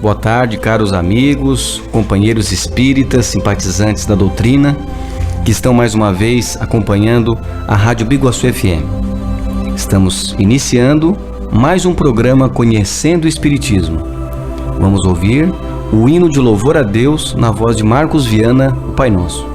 Boa tarde, caros amigos, companheiros espíritas, simpatizantes da doutrina, que estão mais uma vez acompanhando a Rádio Biguaçu FM. Estamos iniciando mais um programa Conhecendo o Espiritismo. Vamos ouvir o hino de louvor a Deus na voz de Marcos Viana, o Pai Nosso.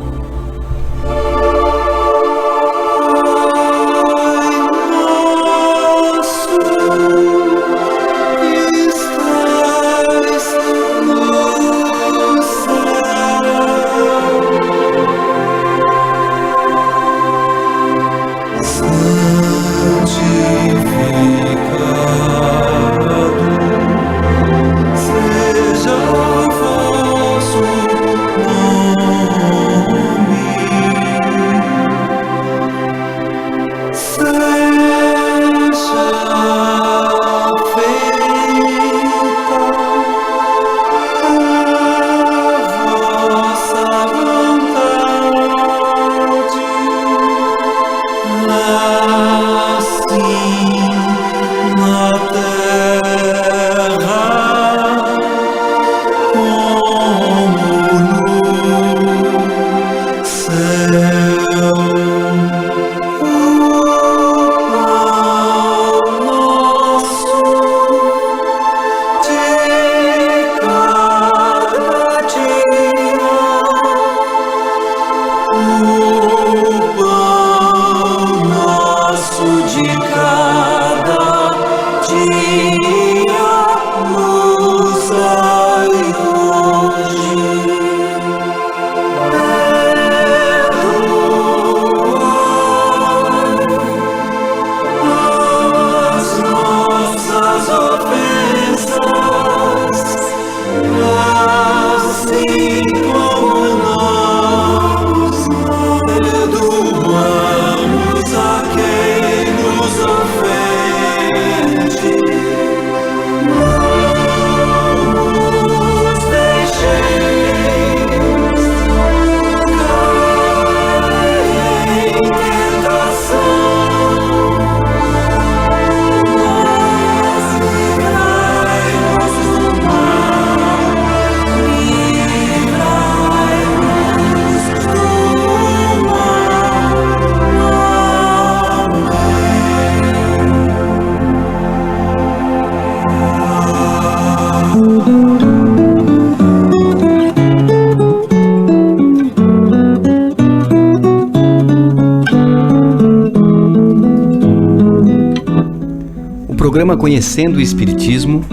O programa Conhecendo o Espiritismo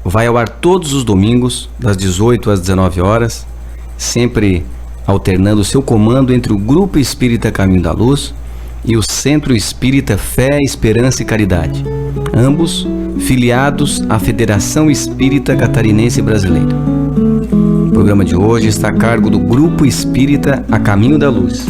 vai ao ar todos os domingos, das 18 às 19 horas, sempre alternando seu comando entre o Grupo Espírita Caminho da Luz e o Centro Espírita Fé, Esperança e Caridade, ambos filiados à Federação Espírita Catarinense Brasileira. O programa de hoje está a cargo do Grupo Espírita A Caminho da Luz.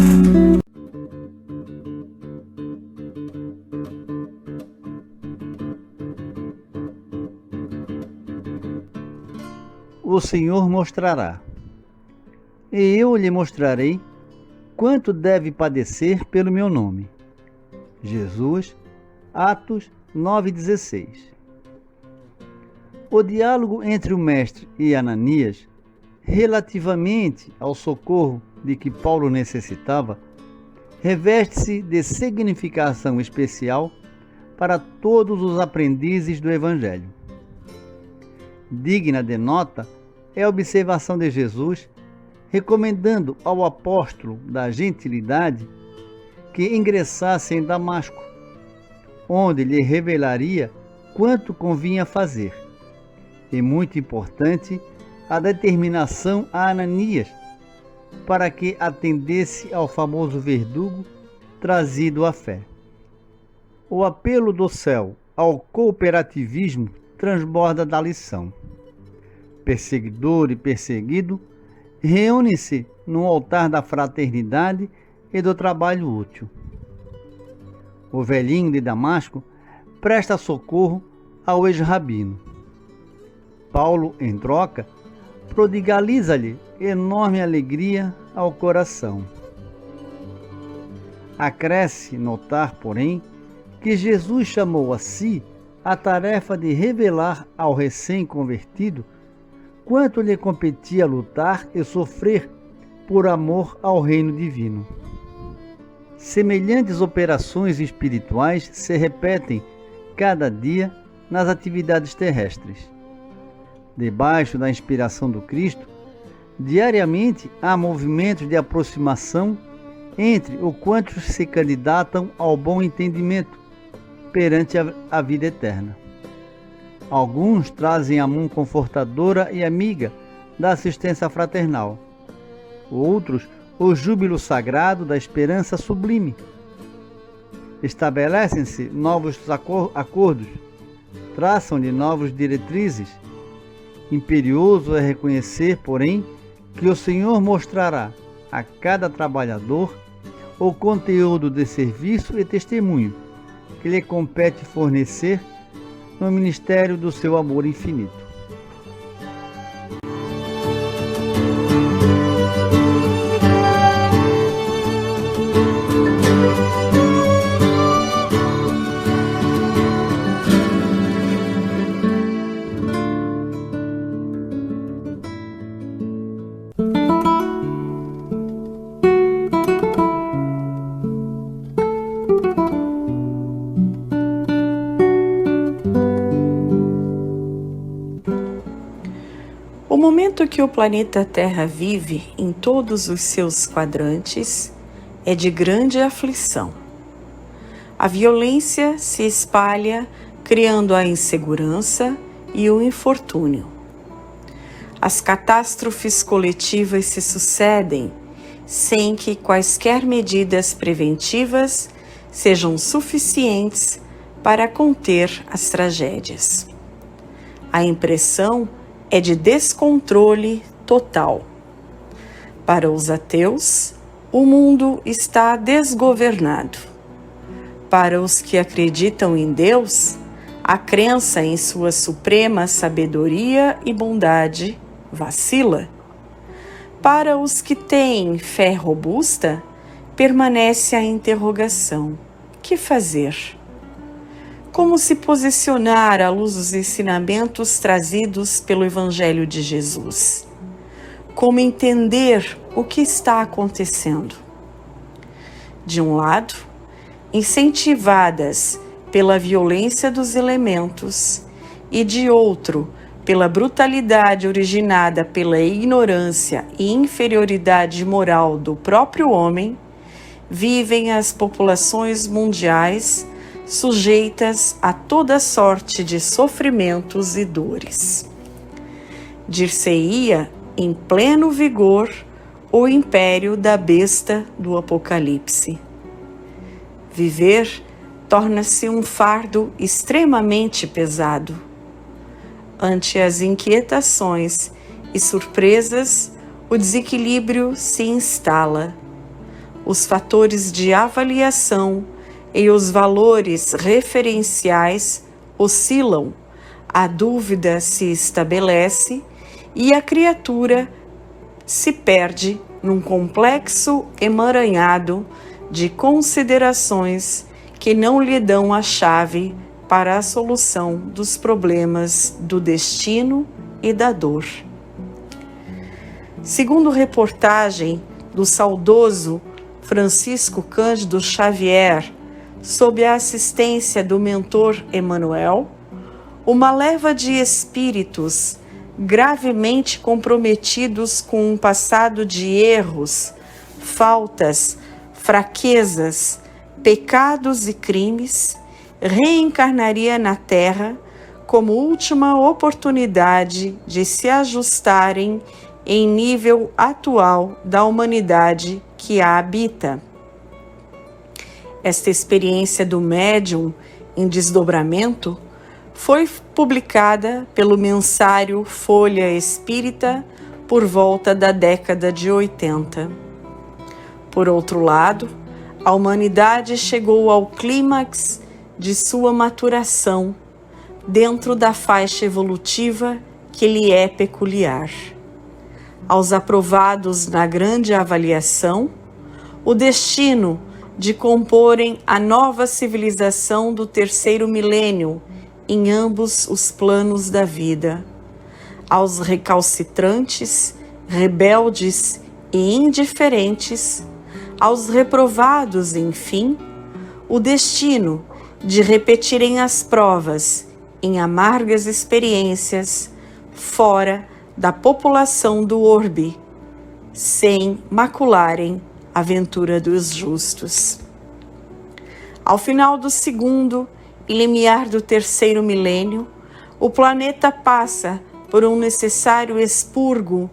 o Senhor mostrará, e eu lhe mostrarei quanto deve padecer pelo meu nome. Jesus, Atos 9,16. O diálogo entre o mestre e Ananias, relativamente ao socorro de que Paulo necessitava, reveste-se de significação especial para todos os aprendizes do Evangelho. Digna de nota é a observação de Jesus recomendando ao apóstolo da gentilidade que ingressasse em Damasco, onde lhe revelaria quanto convinha fazer. E muito importante, a determinação a Ananias para que atendesse ao famoso verdugo trazido à fé. O apelo do céu ao cooperativismo transborda da lição. Perseguidor e perseguido reúnem-se no altar da fraternidade e do trabalho útil. O velhinho de Damasco presta socorro ao ex-rabino. Paulo, em troca, prodigaliza-lhe enorme alegria ao coração. Acresce notar, porém, que Jesus chamou a si a tarefa de revelar ao recém-convertido quanto lhe competia lutar e sofrer por amor ao reino divino. Semelhantes operações espirituais se repetem cada dia nas atividades terrestres. Debaixo da inspiração do Cristo, diariamente há movimentos de aproximação entre os quantos se candidatam ao bom entendimento perante a vida eterna. Alguns trazem a mão confortadora e amiga da assistência fraternal. Outros, o júbilo sagrado da esperança sublime. Estabelecem-se novos acordos, traçam-lhe novas diretrizes. Imperioso é reconhecer, porém, que o Senhor mostrará a cada trabalhador o conteúdo de serviço e testemunho que lhe compete fornecer no ministério do seu amor infinito. O momento que o planeta Terra vive em todos os seus quadrantes é de grande aflição. A violência se espalha, criando a insegurança e o infortúnio. As catástrofes coletivas se sucedem sem que quaisquer medidas preventivas sejam suficientes para conter as tragédias. A impressão é de descontrole total. Para os ateus, o mundo está desgovernado. Para os que acreditam em Deus, a crença em sua suprema sabedoria e bondade vacila. Para os que têm fé robusta, permanece a interrogação: que fazer? Como se posicionar à luz dos ensinamentos trazidos pelo Evangelho de Jesus? Como entender o que está acontecendo? De um lado, incentivadas pela violência dos elementos, e de outro, pela brutalidade originada pela ignorância e inferioridade moral do próprio homem, vivem as populações mundiais sujeitas a toda sorte de sofrimentos e dores. Dir-se-ia em pleno vigor o império da besta do Apocalipse. Viver torna-se um fardo extremamente pesado. Ante as inquietações e surpresas, o desequilíbrio se instala. Os fatores de avaliação e os valores referenciais oscilam, a dúvida se estabelece e a criatura se perde num complexo emaranhado de considerações que não lhe dão a chave para a solução dos problemas do destino e da dor. Segundo reportagem do saudoso Francisco Cândido Xavier, sob a assistência do mentor Emmanuel, uma leva de espíritos gravemente comprometidos com um passado de erros, faltas, fraquezas, pecados e crimes, reencarnaria na Terra como última oportunidade de se ajustarem em nível atual da humanidade que a habita. Esta experiência do médium em desdobramento foi publicada pelo mensário Folha Espírita por volta da década de 80. Por outro lado, a humanidade chegou ao clímax de sua maturação dentro da faixa evolutiva que lhe é peculiar. Aos aprovados na grande avaliação, o destino de comporem a nova civilização do terceiro milênio em ambos os planos da vida. Aos recalcitrantes, rebeldes e indiferentes, aos reprovados, enfim, o destino de repetirem as provas em amargas experiências fora da população do orbe, sem macularem a ventura dos justos. Ao final do segundo e limiar do terceiro milênio, o planeta passa por um necessário expurgo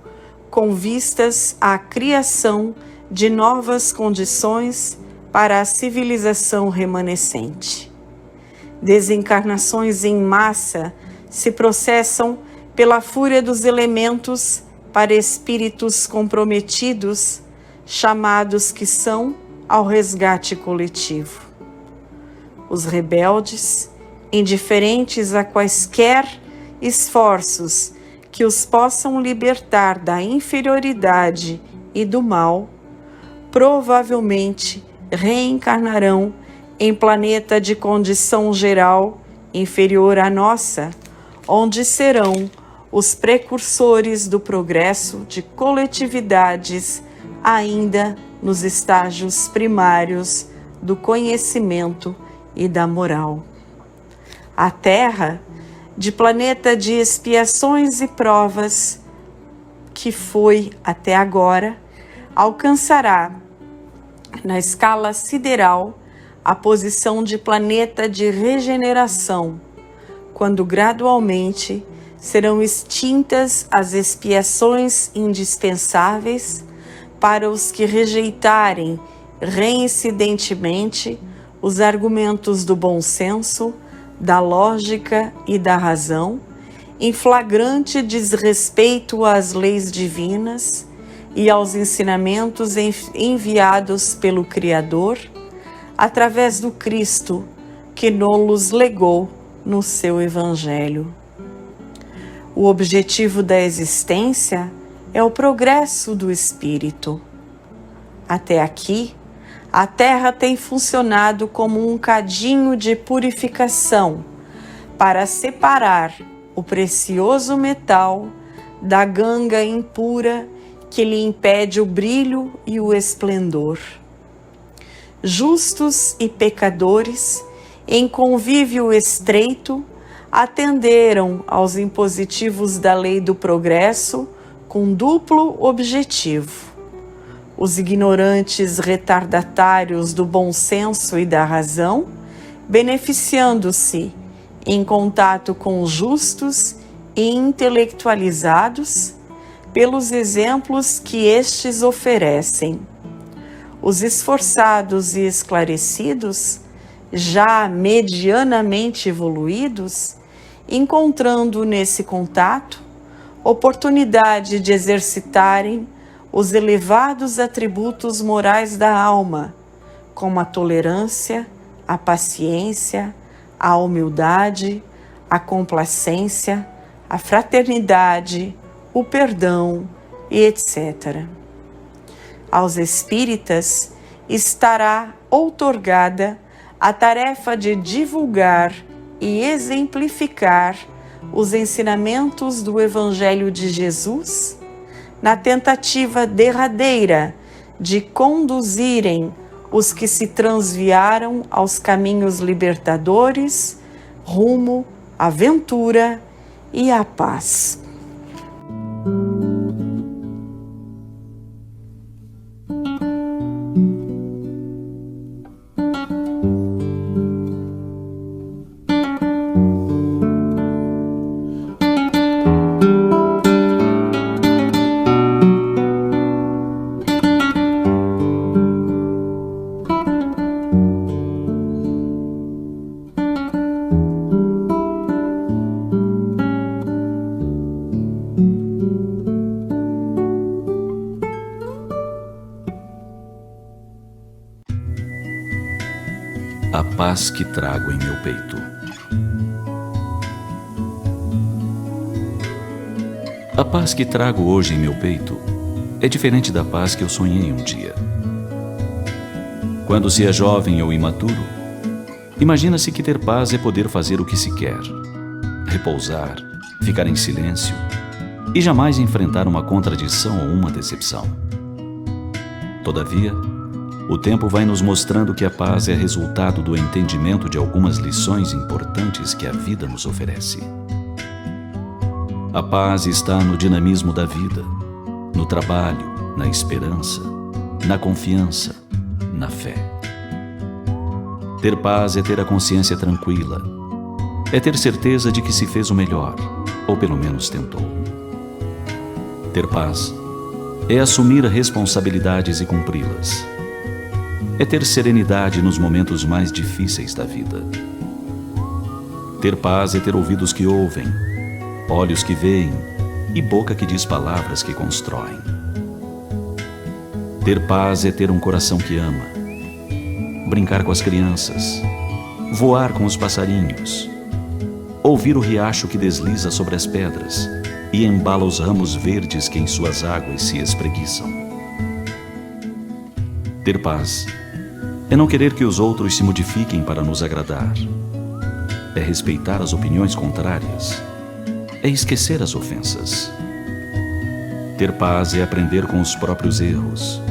com vistas à criação de novas condições para a civilização remanescente. Desencarnações em massa se processam pela fúria dos elementos para espíritos comprometidos, chamados que são ao resgate coletivo. Os rebeldes, indiferentes a quaisquer esforços que os possam libertar da inferioridade e do mal, provavelmente reencarnarão em planeta de condição geral inferior à nossa, onde serão os precursores do progresso de coletividades ainda nos estágios primários do conhecimento e da moral. A Terra, de planeta de expiações e provas, que foi até agora, alcançará, na escala sideral, a posição de planeta de regeneração, quando gradualmente serão extintas as expiações indispensáveis para os que rejeitarem reincidentemente os argumentos do bom senso, da lógica e da razão, em flagrante desrespeito às leis divinas e aos ensinamentos enviados pelo Criador, através do Cristo que nos legou no seu Evangelho. O objetivo da existência é o progresso do espírito. Até aqui, a Terra tem funcionado como um cadinho de purificação para separar o precioso metal da ganga impura que lhe impede o brilho e o esplendor. Justos e pecadores, em convívio estreito, atenderam aos impositivos da lei do progresso com duplo objetivo. Os ignorantes retardatários do bom senso e da razão, beneficiando-se, em contato com os justos e intelectualizados, pelos exemplos que estes oferecem. Os esforçados e esclarecidos, já medianamente evoluídos, encontrando nesse contato oportunidade de exercitarem os elevados atributos morais da alma, como a tolerância, a paciência, a humildade, a complacência, a fraternidade, o perdão e etc. Aos espíritas estará outorgada a tarefa de divulgar e exemplificar os ensinamentos do Evangelho de Jesus, na tentativa derradeira de conduzirem os que se transviaram aos caminhos libertadores, rumo à ventura e à paz. A paz que trago em meu peito. A paz que trago hoje em meu peito é diferente da paz que eu sonhei um dia. Quando se é jovem ou imaturo, imagina-se que ter paz é poder fazer o que se quer, repousar, ficar em silêncio e jamais enfrentar uma contradição ou uma decepção. Todavia, o tempo vai nos mostrando que a paz é resultado do entendimento de algumas lições importantes que a vida nos oferece. A paz está no dinamismo da vida, no trabalho, na esperança, na confiança, na fé. Ter paz é ter a consciência tranquila, é ter certeza de que se fez o melhor, ou pelo menos tentou. Ter paz é assumir responsabilidades e cumpri-las. É ter serenidade nos momentos mais difíceis da vida. Ter paz é ter ouvidos que ouvem, olhos que veem e boca que diz palavras que constroem. Ter paz é ter um coração que ama, brincar com as crianças, voar com os passarinhos, ouvir o riacho que desliza sobre as pedras e embala os ramos verdes que em suas águas se espreguiçam. Ter paz é não querer que os outros se modifiquem para nos agradar. É respeitar as opiniões contrárias. É esquecer as ofensas. Ter paz é aprender com os próprios erros.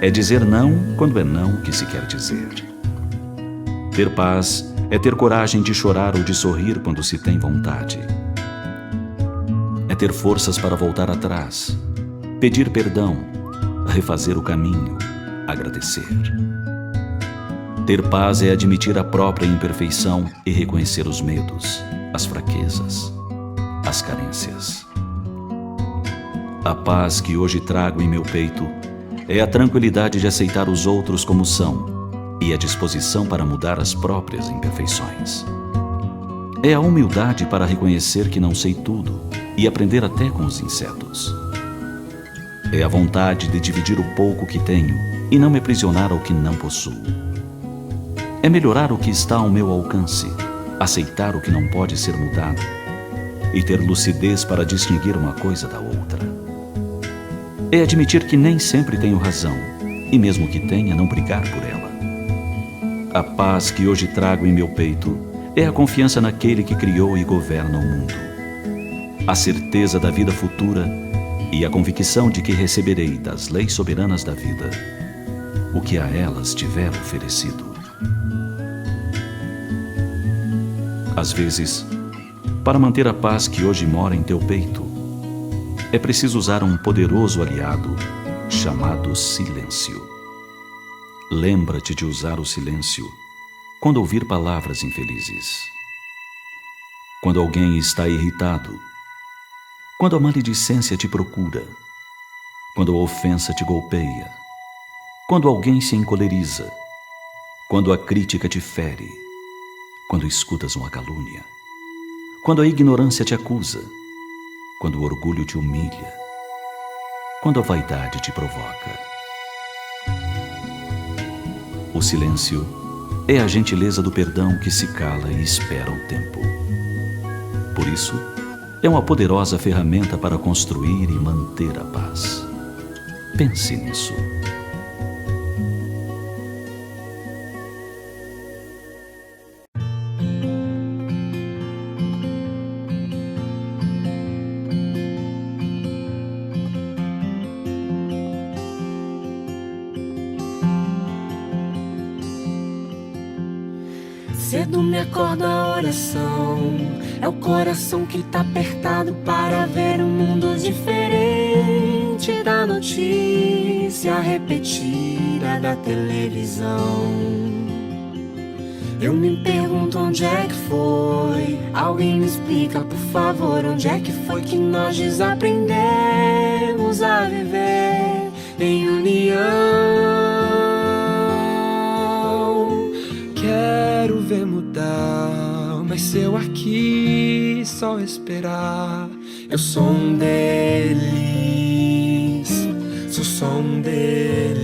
É dizer não quando é não que se quer dizer. Ter paz é ter coragem de chorar ou de sorrir quando se tem vontade. É ter forças para voltar atrás, pedir perdão, refazer o caminho, agradecer. Ter paz é admitir a própria imperfeição e reconhecer os medos, as fraquezas, as carências. A paz que hoje trago em meu peito é a tranquilidade de aceitar os outros como são e a disposição para mudar as próprias imperfeições. É a humildade para reconhecer que não sei tudo e aprender até com os insetos. É a vontade de dividir o pouco que tenho e não me aprisionar ao que não possuo. É melhorar o que está ao meu alcance, aceitar o que não pode ser mudado e ter lucidez para distinguir uma coisa da outra. É admitir que nem sempre tenho razão e mesmo que tenha, não brigar por ela. A paz que hoje trago em meu peito é a confiança naquele que criou e governa o mundo. A certeza da vida futura e a convicção de que receberei das leis soberanas da vida o que a elas tiver oferecido. Às vezes, para manter a paz que hoje mora em teu peito, é preciso usar um poderoso aliado chamado silêncio. Lembra-te de usar o silêncio quando ouvir palavras infelizes. Quando alguém está irritado, quando a maledicência te procura, quando a ofensa te golpeia, quando alguém se encoleriza, quando a crítica te fere, quando escutas uma calúnia, quando a ignorância te acusa, quando o orgulho te humilha, quando a vaidade te provoca. O silêncio é a gentileza do perdão que se cala e espera o tempo. Por isso, é uma poderosa ferramenta para construir e manter a paz. Pense nisso. Cedo me acordo a oração. É o coração que tá apertado para ver um mundo diferente da notícia repetida da televisão. Eu me pergunto onde é que foi. Alguém me explica, por favor, onde é que foi que nós desaprendemos a viver em união. Quero ver mudar, mas se eu aqui só esperar, eu sou um deles, sou só um deles.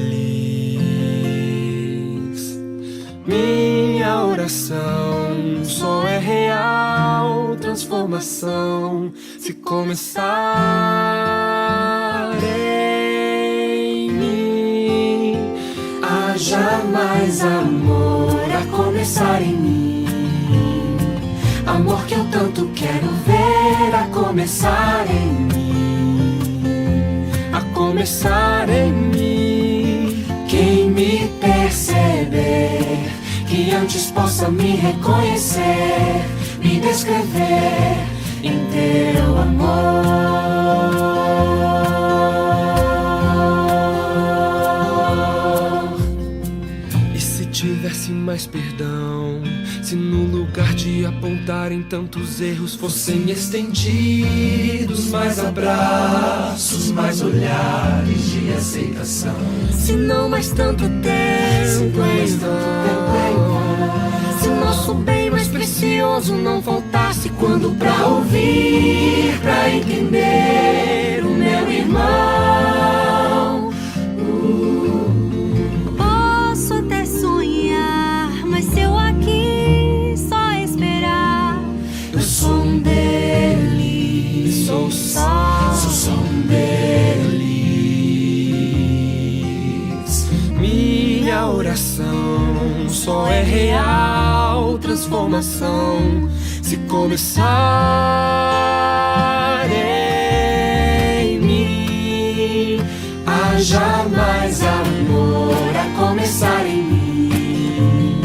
Minha oração só é real transformação se começar em mim. Haja mais amor a começar em mim, amor que eu tanto quero ver a começar em mim, a começar em mim. Quem me perceber, que antes possa me reconhecer, me descrever em teu amor. E se tivesse mais perdão, se no lugar de apontarem tantos erros fossem estendidos mais abraços, mais olhares de aceitação. Se não mais tanto tempo em vão, se o nosso bem mais precioso não faltasse quando pra ouvir, pra entender o meu irmão. Posso até sonhar, mas se eu aqui só esperar, Eu sou um deles, sou só um deles. Minha oração só é real transformação se começar em mim. Haja mais amor a começar em mim,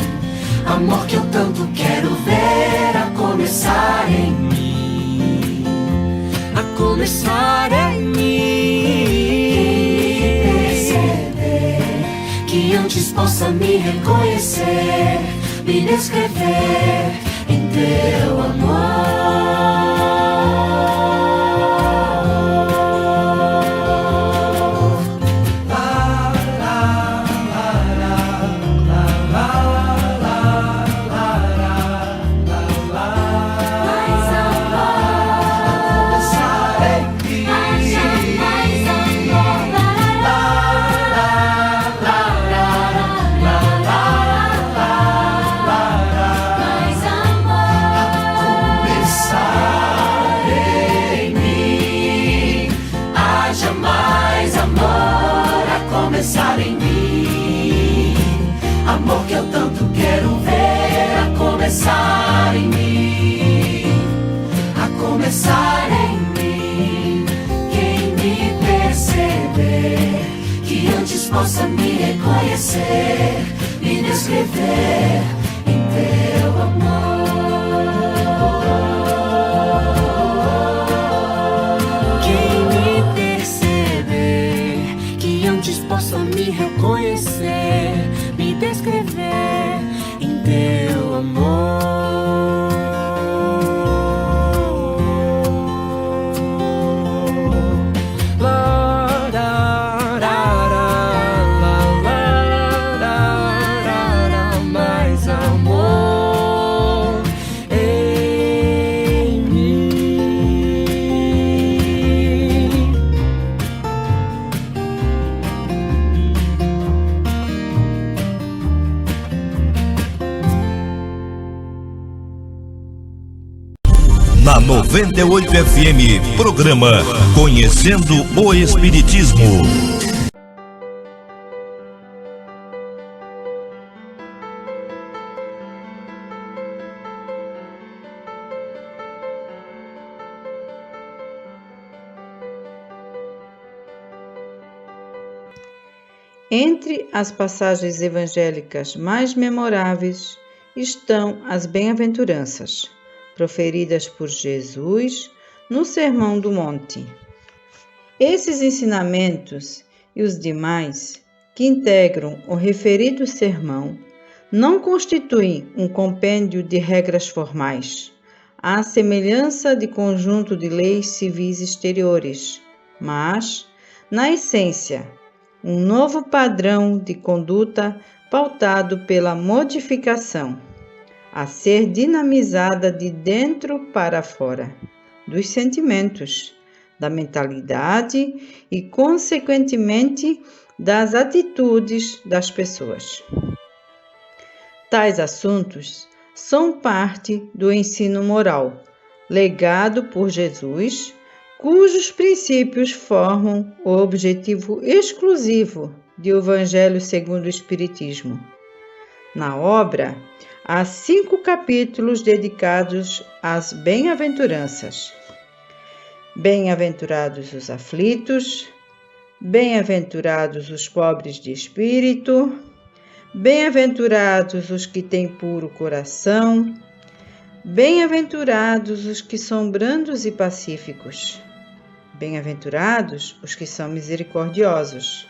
amor que eu tanto quero ver a começar em mim, a começar em mim. Perceber, que antes possa me reconhecer, me descrever em teu amor. Começar em mim, amor que eu tanto quero ver a começar em mim, a começar em mim. Quem me perceber, que antes possa me reconhecer, me descrever em teu amor. Quem me perceber, que antes possa me reconhecer, me descrever em teu amor. Mais amor em mim. Na 98 FM, programa Conhecendo o Espiritismo. Entre as passagens evangélicas mais memoráveis estão as bem-aventuranças, proferidas por Jesus no Sermão do Monte. Esses ensinamentos e os demais que integram o referido sermão não constituem um compêndio de regras formais, à semelhança de conjunto de leis civis exteriores, mas, na essência, um novo padrão de conduta pautado pela modificação, a ser dinamizada de dentro para fora, dos sentimentos, da mentalidade e, consequentemente, das atitudes das pessoas. Tais assuntos são parte do ensino moral, legado por Jesus, cujos princípios formam o objetivo exclusivo do Evangelho segundo o Espiritismo. Na obra, há 5 capítulos dedicados às bem-aventuranças. Bem-aventurados os aflitos, bem-aventurados os pobres de espírito, bem-aventurados os que têm puro coração, bem-aventurados os que são brandos e pacíficos, bem-aventurados os que são misericordiosos.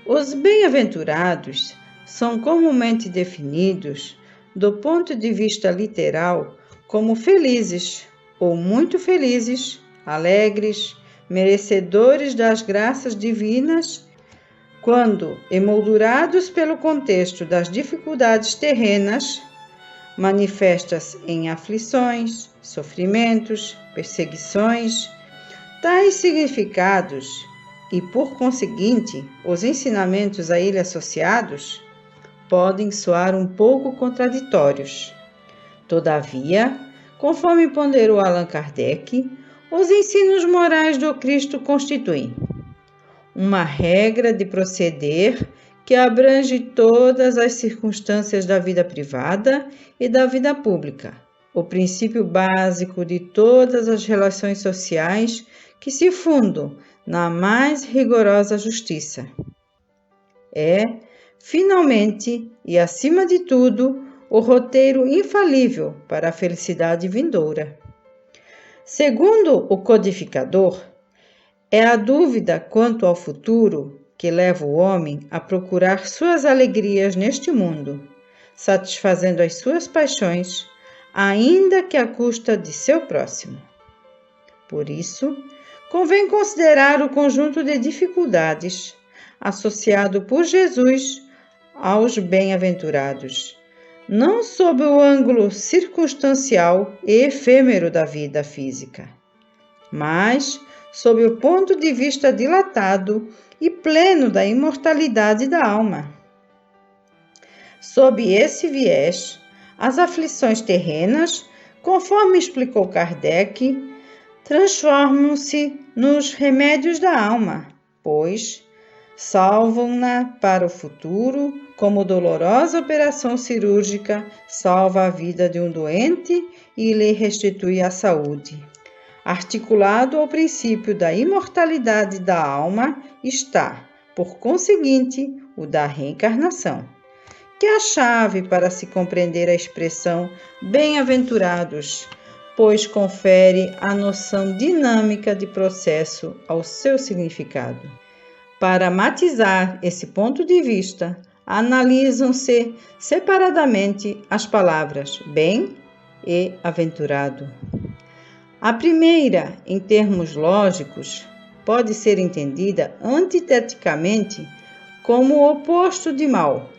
Os bem-aventurados são comumente definidos, do ponto de vista literal, como felizes ou muito felizes, alegres, merecedores das graças divinas, quando, emoldurados pelo contexto das dificuldades terrenas, manifestas em aflições, sofrimentos, perseguições. Tais significados e, por conseguinte, os ensinamentos a ele associados podem soar um pouco contraditórios. Todavia, conforme ponderou Allan Kardec, os ensinos morais do Cristo constituem uma regra de proceder que abrange todas as circunstâncias da vida privada e da vida pública, o princípio básico de todas as relações sociais que se fundam na mais rigorosa justiça. É, finalmente e acima de tudo, o roteiro infalível para a felicidade vindoura. Segundo o codificador, é a dúvida quanto ao futuro que leva o homem a procurar suas alegrias neste mundo, satisfazendo as suas paixões, ainda que à custa de seu próximo. Por isso, convém considerar o conjunto de dificuldades associado por Jesus aos bem-aventurados, não sob o ângulo circunstancial e efêmero da vida física, mas sob o ponto de vista dilatado e pleno da imortalidade da alma. Sob esse viés, as aflições terrenas, conforme explicou Kardec, transformam-se nos remédios da alma, pois salvam-na para o futuro, como dolorosa operação cirúrgica salva a vida de um doente e lhe restitui a saúde. Articulado ao princípio da imortalidade da alma está, por conseguinte, o da reencarnação, que é a chave para se compreender a expressão bem-aventurados, pois confere a noção dinâmica de processo ao seu significado. Para matizar esse ponto de vista, analisam-se separadamente as palavras bem e aventurado. A primeira, em termos lógicos, pode ser entendida antiteticamente como o oposto de mal,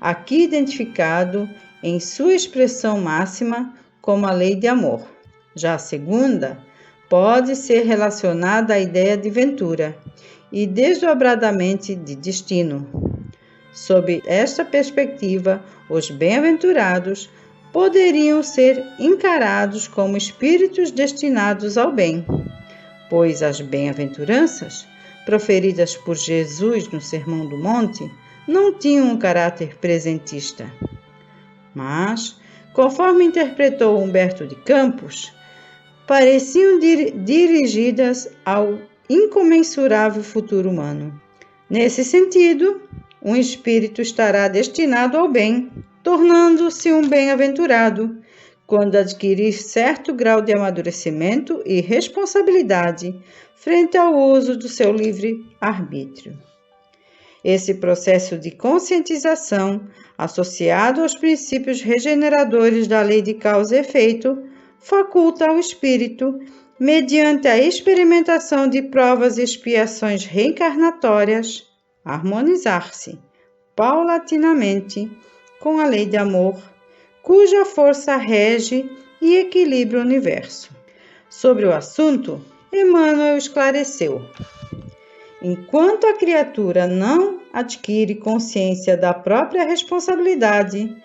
aqui identificado em sua expressão máxima como a lei de amor. Já a segunda pode ser relacionada à ideia de ventura e desdobradamente de destino. Sob esta perspectiva, os bem-aventurados poderiam ser encarados como espíritos destinados ao bem, pois as bem-aventuranças, proferidas por Jesus no Sermão do Monte, não tinham um caráter presentista. Mas, conforme interpretou Humberto de Campos, pareciam dirigidas ao incomensurável futuro humano. Nesse sentido, um espírito estará destinado ao bem, tornando-se um bem-aventurado, quando adquirir certo grau de amadurecimento e responsabilidade frente ao uso do seu livre-arbítrio. Esse processo de conscientização, associado aos princípios regeneradores da lei de causa e efeito, faculta ao espírito, mediante a experimentação de provas e expiações reencarnatórias, harmonizar-se paulatinamente com a lei de amor, cuja força rege e equilibra o universo. Sobre o assunto, Emmanuel esclareceu: enquanto a criatura não adquire consciência da própria responsabilidade,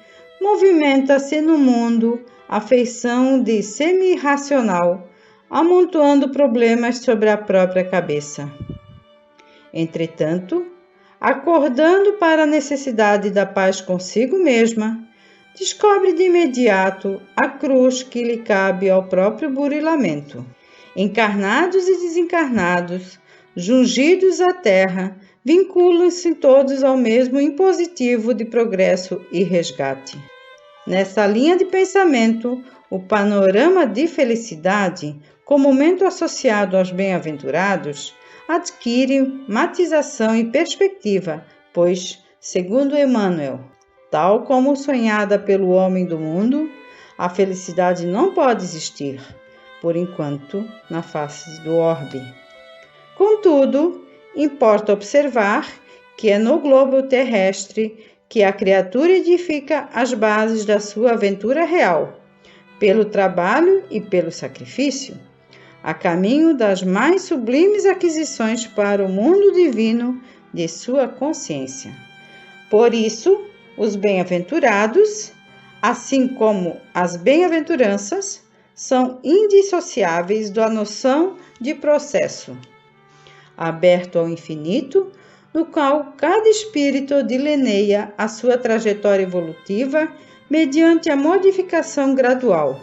movimenta-se no mundo a feição de semi-irracional, amontoando problemas sobre a própria cabeça. Entretanto, acordando para a necessidade da paz consigo mesma, descobre de imediato a cruz que lhe cabe ao próprio burilamento. Encarnados e desencarnados, jungidos à terra, vinculam-se todos ao mesmo impositivo de progresso e resgate. Nessa linha de pensamento, o panorama de felicidade, comumente associado aos bem-aventurados, adquire matização e perspectiva, pois, segundo Emmanuel, tal como sonhada pelo homem do mundo, a felicidade não pode existir, por enquanto, na face do orbe. Contudo, importa observar que é no globo terrestre que a criatura edifica as bases da sua aventura real, pelo trabalho e pelo sacrifício, a caminho das mais sublimes aquisições para o mundo divino de sua consciência. Por isso, os bem-aventurados, assim como as bem-aventuranças, são indissociáveis da noção de processo, aberto ao infinito, no qual cada espírito delineia a sua trajetória evolutiva mediante a modificação gradual,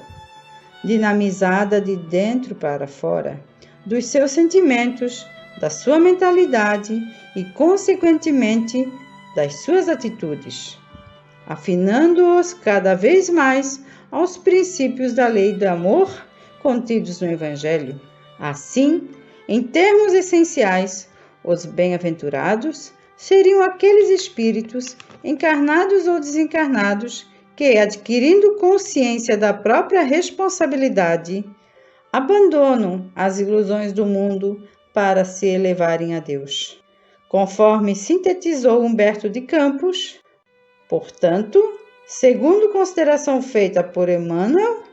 dinamizada de dentro para fora, dos seus sentimentos, da sua mentalidade e, consequentemente, das suas atitudes, afinando-os cada vez mais aos princípios da lei do amor contidos no Evangelho. Assim, em termos essenciais, os bem-aventurados seriam aqueles espíritos, encarnados ou desencarnados, que, adquirindo consciência da própria responsabilidade, abandonam as ilusões do mundo para se elevarem a Deus. Conforme sintetizou Humberto de Campos, portanto, segundo consideração feita por Emmanuel,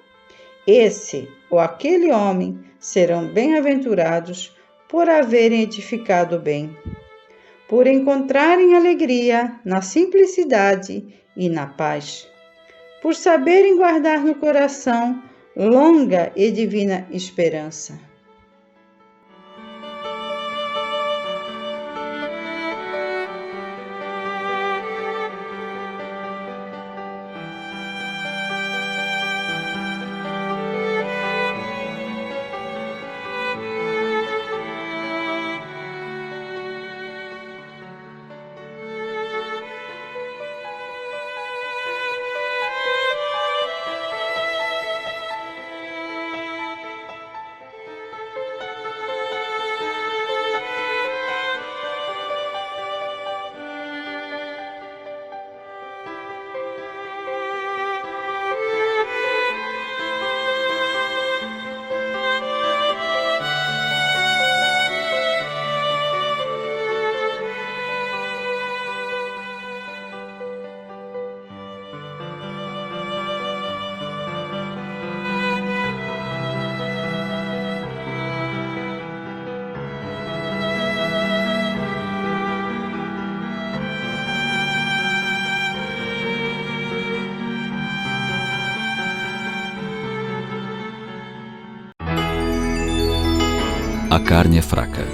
esse ou aquele homem serão bem-aventurados por haverem edificado o bem, por encontrarem alegria na simplicidade e na paz, por saberem guardar no coração longa e divina esperança. A carne é fraca.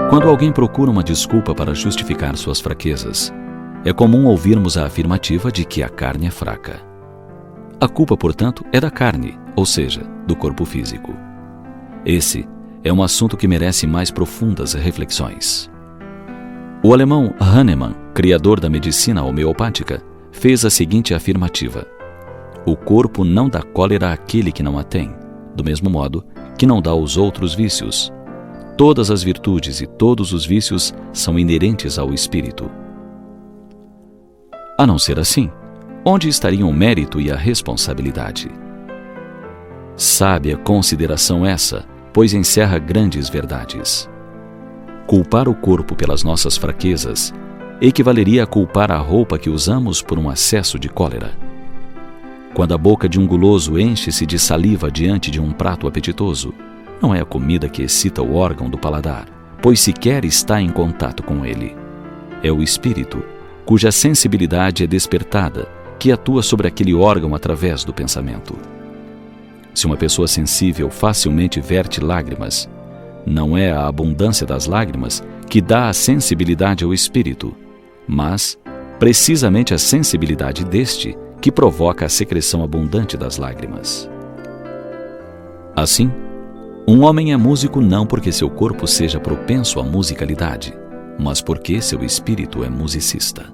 Quando alguém procura uma desculpa para justificar suas fraquezas, é comum ouvirmos a afirmativa de que a carne é fraca. A culpa, portanto, é da carne, ou seja, do corpo físico. Esse é um assunto que merece mais profundas reflexões. O alemão Hahnemann, criador da medicina homeopática, fez a seguinte afirmativa: o corpo não dá cólera àquele que não a tem, do mesmo modo que não dá aos outros vícios. Todas as virtudes e todos os vícios são inerentes ao espírito. A não ser assim, onde estariam o mérito e a responsabilidade? Sábia consideração essa, pois encerra grandes verdades. Culpar o corpo pelas nossas fraquezas equivaleria a culpar a roupa que usamos por um acesso de cólera. Quando a boca de um guloso enche-se de saliva diante de um prato apetitoso, não é a comida que excita o órgão do paladar, pois sequer está em contato com ele. É o espírito, cuja sensibilidade é despertada, que atua sobre aquele órgão através do pensamento. Se uma pessoa sensível facilmente verte lágrimas, não é a abundância das lágrimas que dá a sensibilidade ao espírito, mas precisamente a sensibilidade deste que provoca a secreção abundante das lágrimas. Assim, um homem é músico não porque seu corpo seja propenso à musicalidade, mas porque seu espírito é musicista.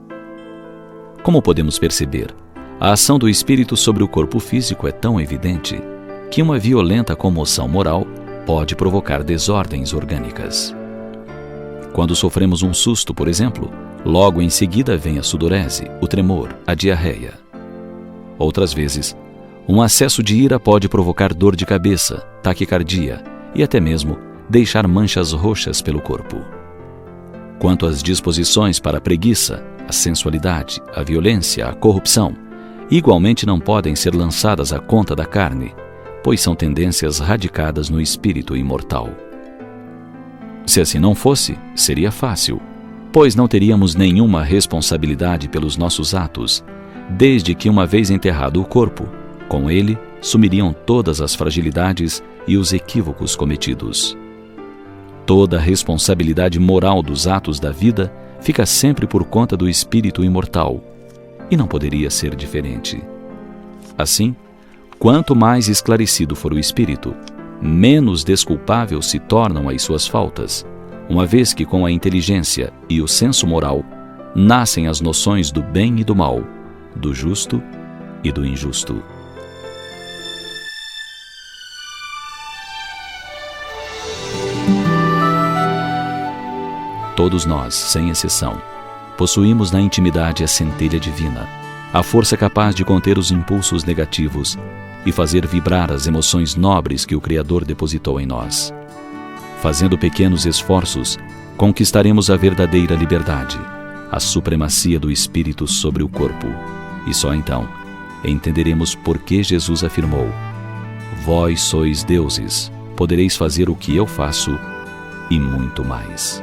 Como podemos perceber, a ação do espírito sobre o corpo físico é tão evidente que uma violenta comoção moral pode provocar desordens orgânicas. Quando sofremos um susto, por exemplo, logo em seguida vem a sudorese, o tremor, a diarreia. Outras vezes, um acesso de ira pode provocar dor de cabeça, taquicardia e até mesmo deixar manchas roxas pelo corpo. Quanto às disposições para a preguiça, a sensualidade, a violência, a corrupção, igualmente não podem ser lançadas à conta da carne, pois são tendências radicadas no espírito imortal. Se assim não fosse, seria fácil, pois não teríamos nenhuma responsabilidade pelos nossos atos, desde que, uma vez enterrado o corpo, com ele sumiriam todas as fragilidades e os equívocos cometidos. Toda a responsabilidade moral dos atos da vida fica sempre por conta do espírito imortal, e não poderia ser diferente. Assim, quanto mais esclarecido for o espírito, menos desculpável se tornam as suas faltas, uma vez que com a inteligência e o senso moral nascem as noções do bem e do mal, do justo e do injusto. Todos nós, sem exceção, possuímos na intimidade a centelha divina, a força capaz de conter os impulsos negativos e fazer vibrar as emoções nobres que o Criador depositou em nós. Fazendo pequenos esforços, conquistaremos a verdadeira liberdade, a supremacia do espírito sobre o corpo, e só então entenderemos por que Jesus afirmou: vós sois deuses, podereis fazer o que eu faço e muito mais.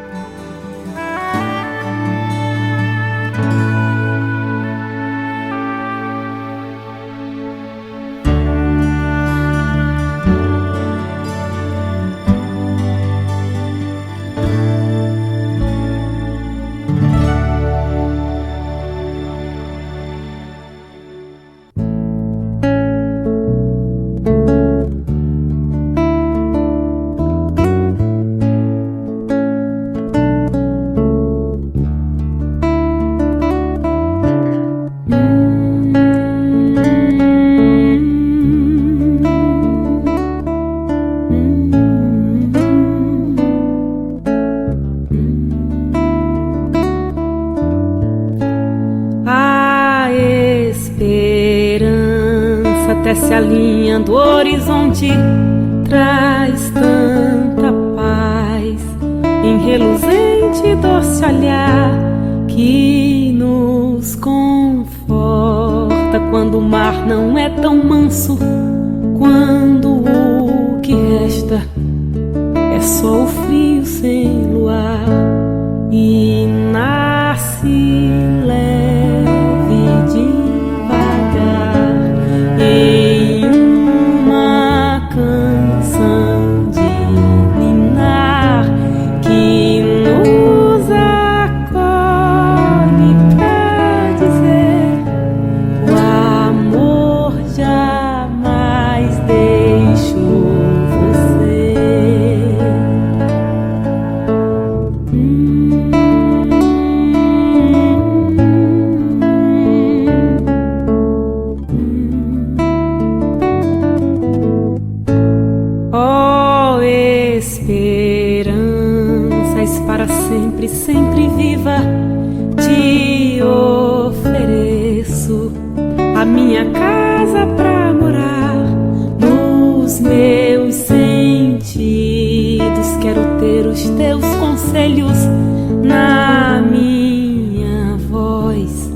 Tece a linha do horizonte, traz tanta paz em reluzente doce olhar que nos conforta quando o mar não é tão manso, quando o que resta é só o frio sem luar. e nasce leve devagar em uma canção de ninar que nos acolhe pra dizer: o amor jamais deixou você. Oh, esperanças para sempre, sempre viva, te ofereço a minha casa pra morar. Nos meus sentidos quero ter os teus conselhos na minha voz.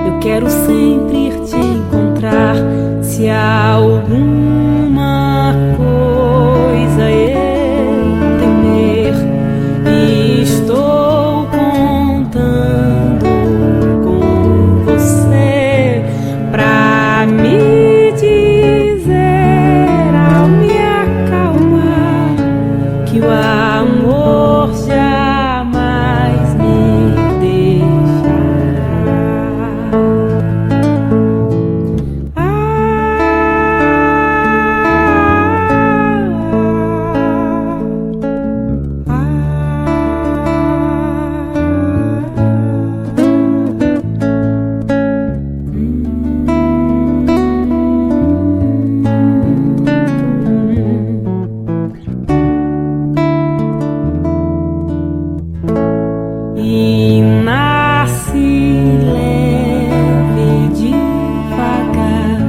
Eu quero sempre ir te encontrar. Se há alguma coisa eu temer, estou contando com você pra me dizer, ao me acalmar, que o amor jamais me deixará. E nasce leve devagar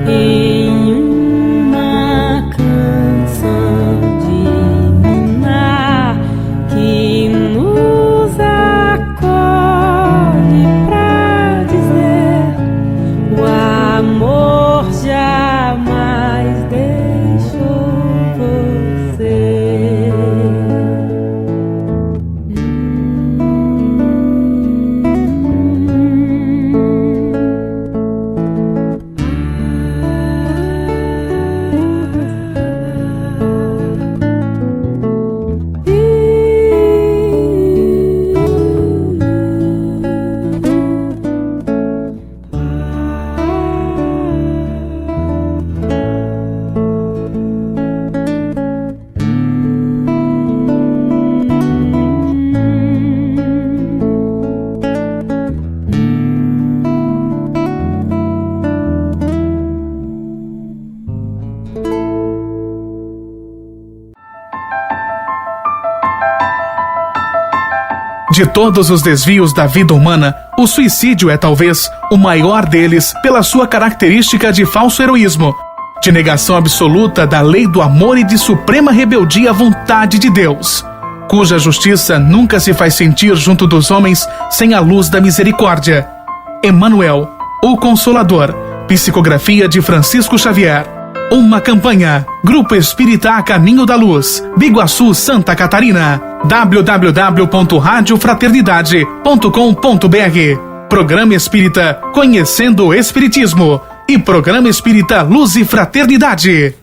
em uma canção de ninar que nos acolhe pra dizer: o amor jamais deixou você. De todos os desvios da vida humana, o suicídio é talvez o maior deles pela sua característica de falso heroísmo, de negação absoluta da lei do amor e de suprema rebeldia à vontade de Deus, cuja justiça nunca se faz sentir junto dos homens sem a luz da misericórdia. Emmanuel, o Consolador, psicografia de Francisco Xavier. Uma campanha. Grupo Espírita A Caminho da Luz, Biguaçu, Santa Catarina. www.radiofraternidade.com.br. Programa Espírita Conhecendo o Espiritismo e Programa Espírita Luz e Fraternidade.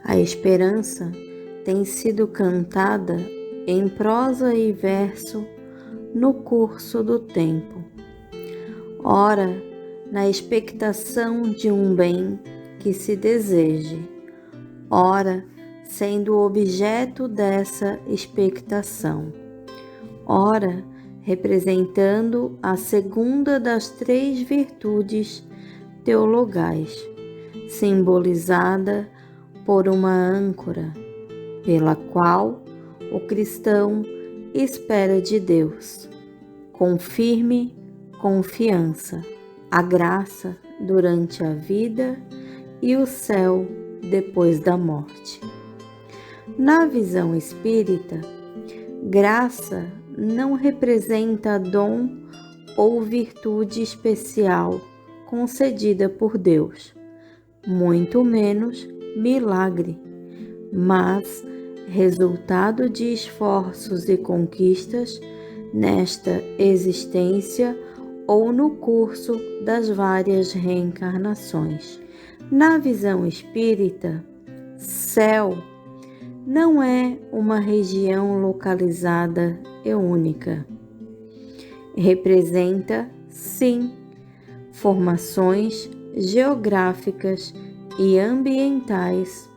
A esperança tem sido cantada em prosa e verso no curso do tempo, ora na expectação de um bem que se deseje, ora sendo objeto dessa expectação, ora representando a segunda das três virtudes teologais, simbolizada por uma âncora, pela qual o cristão espera de Deus, com firme confiança, a graça durante a vida e o céu depois da morte. Na visão espírita, graça não representa dom ou virtude especial concedida por Deus, muito menos milagre, mas resultado de esforços e conquistas nesta existência ou no curso das várias reencarnações. Na visão espírita, céu não é uma região localizada e única. Representa, sim, formações geográficas e ambientais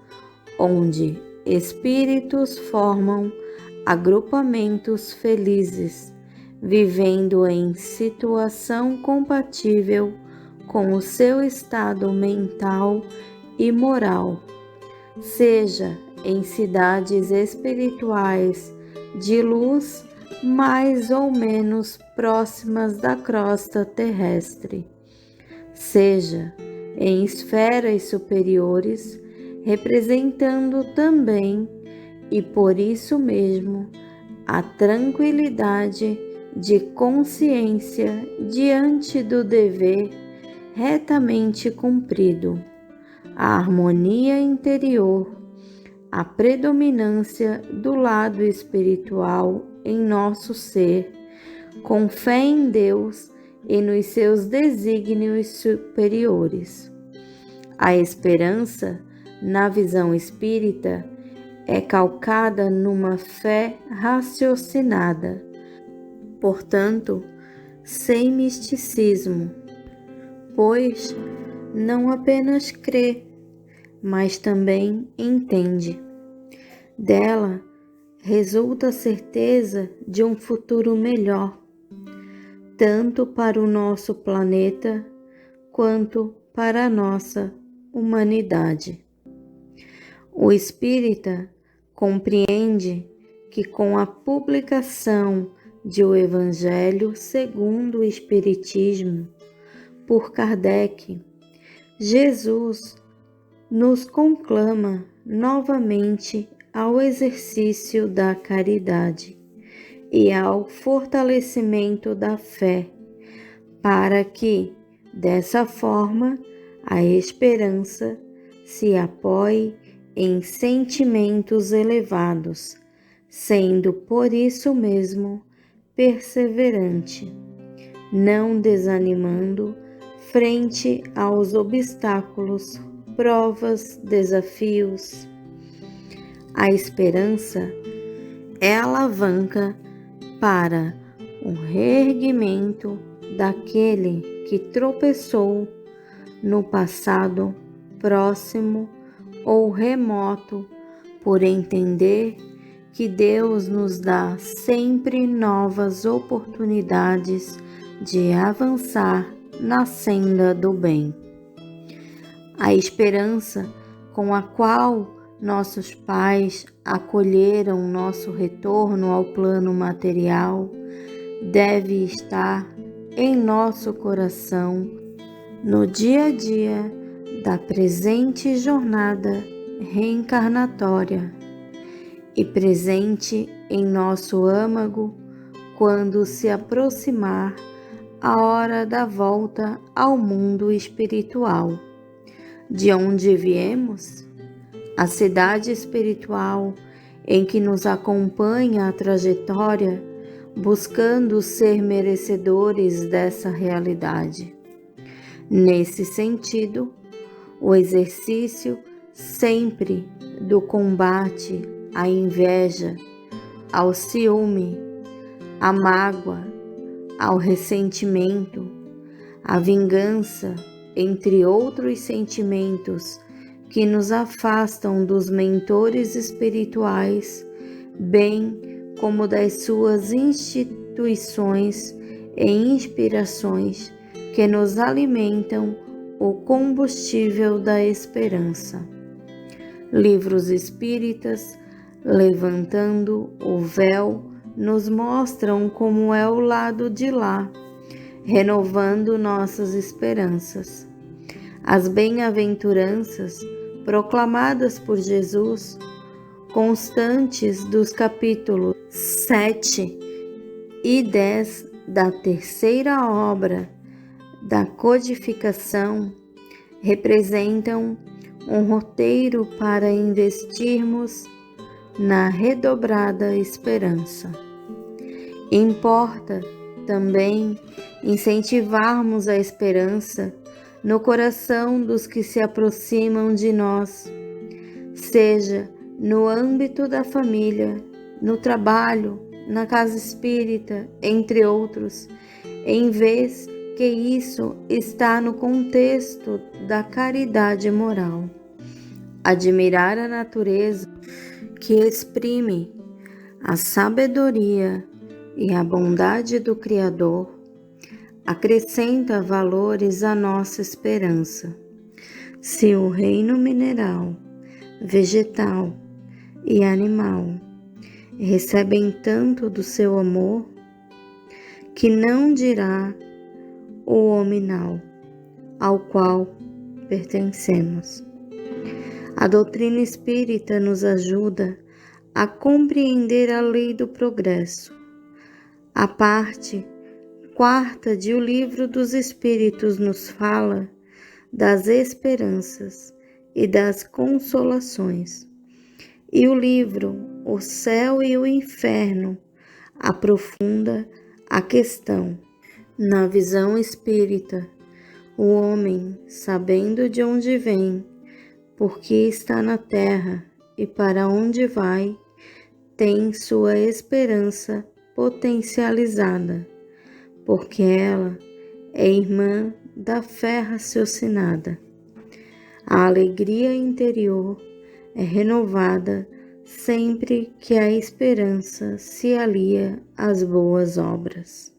onde espíritos formam agrupamentos felizes, vivendo em situação compatível com o seu estado mental e moral, seja em cidades espirituais de luz mais ou menos próximas da crosta terrestre, seja em esferas superiores, representando também, e por isso mesmo, a tranquilidade de consciência diante do dever retamente cumprido, a harmonia interior, a predominância do lado espiritual em nosso ser, com fé em Deus e nos seus desígnios superiores. A esperança, na visão espírita, é calcada numa fé raciocinada, portanto, sem misticismo, pois não apenas crê, mas também entende. Dela resulta a certeza de um futuro melhor, tanto para o nosso planeta quanto para a nossa humanidade. O espírita compreende que com a publicação de O Evangelho segundo o Espiritismo por Kardec, Jesus nos conclama novamente ao exercício da caridade e ao fortalecimento da fé, para que, dessa forma, a esperança se apoie em sentimentos elevados, sendo por isso mesmo perseverante, não desanimando frente aos obstáculos, provas, desafios. A esperança é a alavanca para o reerguimento daquele que tropeçou no passado próximo ou remoto, por entender que Deus nos dá sempre novas oportunidades de avançar na senda do bem. A esperança com a qual nossos pais acolheram nosso retorno ao plano material deve estar em nosso coração no dia a dia da presente jornada reencarnatória e presente em nosso âmago quando se aproximar a hora da volta ao mundo espiritual. De onde viemos? A cidade espiritual em que nos acompanha a trajetória, buscando ser merecedores dessa realidade. Nesse sentido, o exercício sempre do combate à inveja, ao ciúme, à mágoa, ao ressentimento, à vingança, entre outros sentimentos que nos afastam dos mentores espirituais, bem como das suas instituições e inspirações que nos alimentam o combustível da esperança. Livros espíritas, levantando o véu, nos mostram como é o lado de lá, renovando nossas esperanças. As bem-aventuranças proclamadas por Jesus, constantes dos capítulos 7 e 10 da terceira obra da codificação, representam um roteiro para investirmos na redobrada esperança. Importa também incentivarmos a esperança no coração dos que se aproximam de nós, seja no âmbito da família, no trabalho, na casa espírita, entre outros, em vez que isso está no contexto da caridade moral. Admirar a natureza que exprime a sabedoria e a bondade do Criador acrescenta valores à nossa esperança. Se o reino mineral, vegetal e animal recebem tanto do seu amor, que não dirá o hominal, ao qual pertencemos. A doutrina espírita nos ajuda a compreender a lei do progresso. A parte 4ª de O Livro dos Espíritos nos fala das esperanças e das consolações. E o livro O Céu e o Inferno aprofunda a questão. Na visão espírita, o homem, sabendo de onde vem, por que está na terra e para onde vai, tem sua esperança potencializada, porque ela é irmã da fé raciocinada. A alegria interior é renovada sempre que a esperança se alia às boas obras.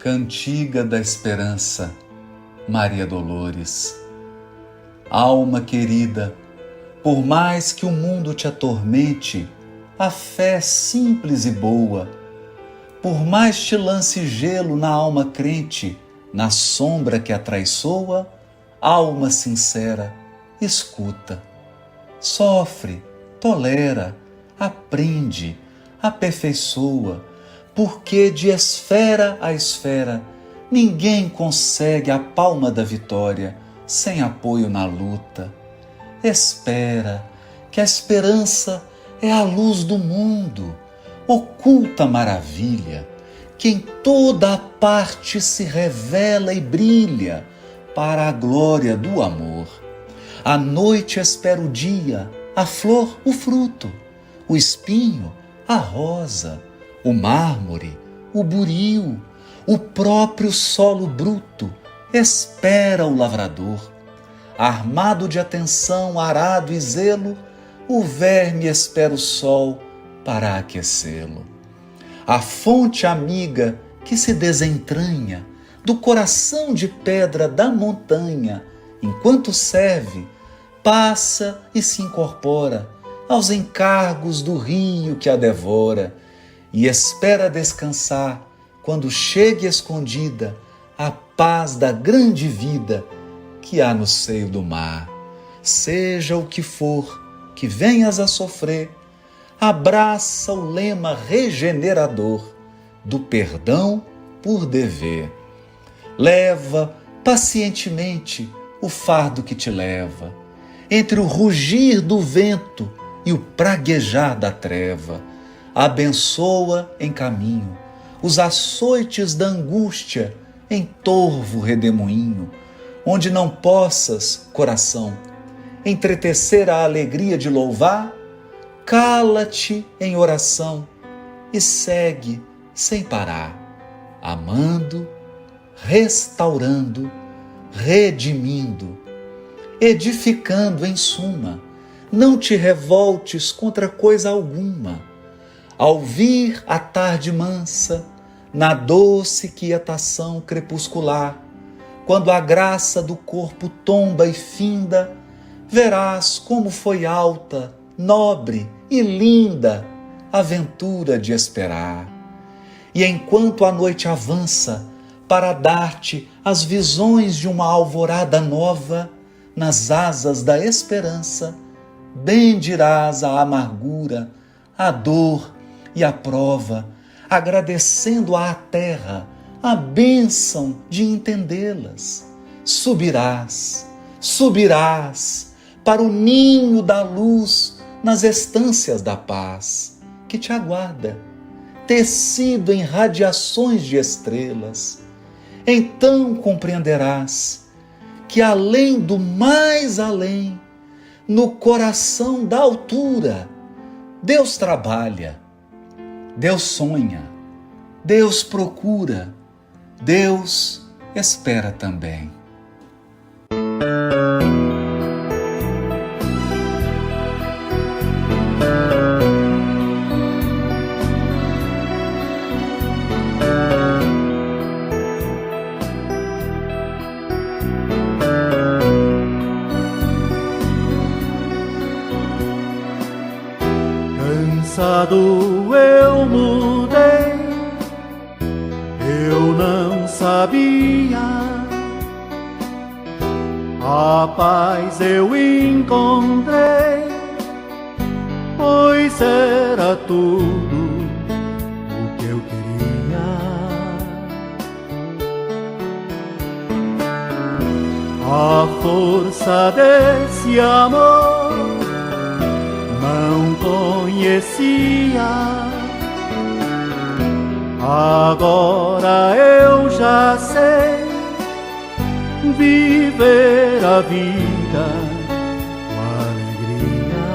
Cantiga da Esperança, Maria Dolores. Alma querida, por mais que o mundo te atormente, a fé simples e boa, por mais te lance gelo na alma crente, na sombra que atraiçoa, alma sincera, escuta. Sofre, tolera, aprende, aperfeiçoa, porque de esfera a esfera ninguém consegue a palma da vitória sem apoio na luta. Espera, que a esperança é a luz do mundo, oculta maravilha, que em toda a parte se revela e brilha para a glória do amor. A noite espera o dia, a flor o fruto, o espinho a rosa, o mármore, o buril, o próprio solo bruto, espera o lavrador. Armado de atenção, arado e zelo, o verme espera o sol para aquecê-lo. A fonte amiga que se desentranha do coração de pedra da montanha, enquanto serve, passa e se incorpora aos encargos do rio que a devora, e espera descansar quando chegue escondida a paz da grande vida que há no seio do mar. Seja o que for que venhas a sofrer, abraça o lema regenerador do perdão por dever. Leva pacientemente o fardo que te leva, entre o rugir do vento e o praguejar da treva. Abençoa em caminho os açoites da angústia em torvo redemoinho, onde não possas, coração, entretecer a alegria de louvar. Cala-te em oração e segue sem parar, amando, restaurando, redimindo, edificando em suma. Não te revoltes contra coisa alguma. Ao vir a tarde mansa, na doce quietação crepuscular, quando a graça do corpo tomba e finda, verás como foi alta, nobre e linda a ventura de esperar. E enquanto a noite avança para dar-te as visões de uma alvorada nova, nas asas da esperança, bendirás a amargura, a dor e a prova, agradecendo à terra a bênção de entendê-las. Subirás, subirás para o ninho da luz nas estâncias da paz que te aguarda, tecido em radiações de estrelas. Então compreenderás que além do mais além, no coração da altura, Deus trabalha, Deus sonha, Deus procura, Deus espera também. Cansado eu mudei, eu não sabia. A paz eu encontrei, pois era tudo o que eu queria. A força desse amor não conhecia, agora eu já sei viver a vida com alegria.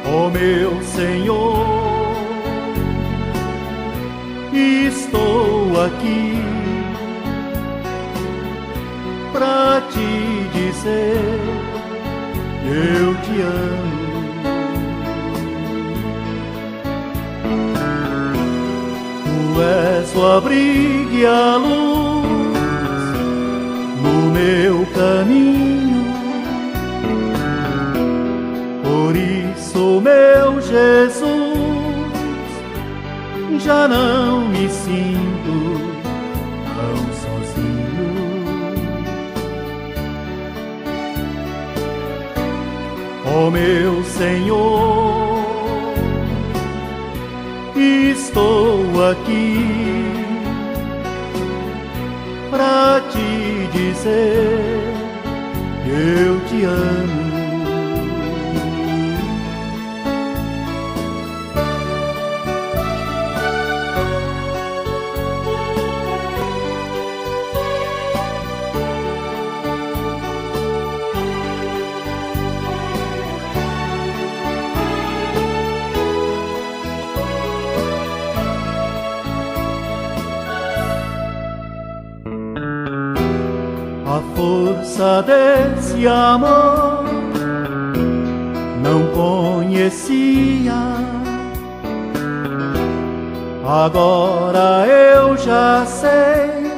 Ó meu Senhor, estou aqui pra te dizer que eu te amo. Tu és o abrigo e a luz no meu caminho. Por isso, meu Jesus, já não me sinto tão sozinho. Ó meu Senhor, estou aqui pra te dizer que eu te amo. A força desse amor não conhecia, agora eu já sei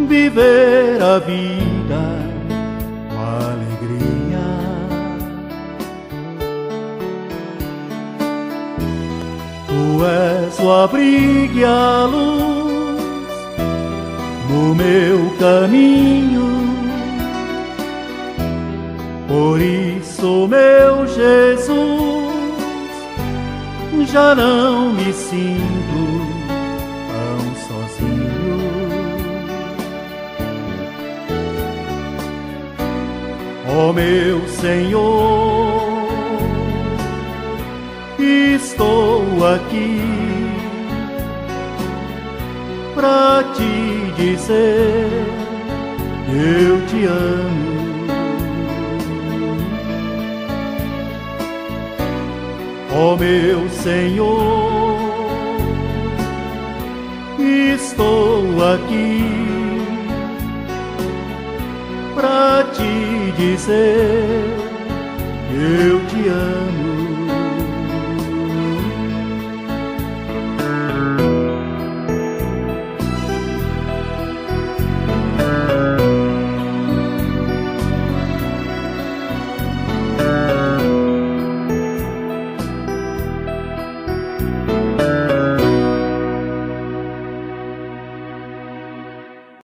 viver a vida com alegria. és o abrigo e a luz no meu caminho. Por isso, meu Jesus, já não me sinto tão sozinho. Ó meu Senhor, estou aqui pra te dizer eu te amo. Ó meu Senhor, estou aqui pra te dizer eu te amo.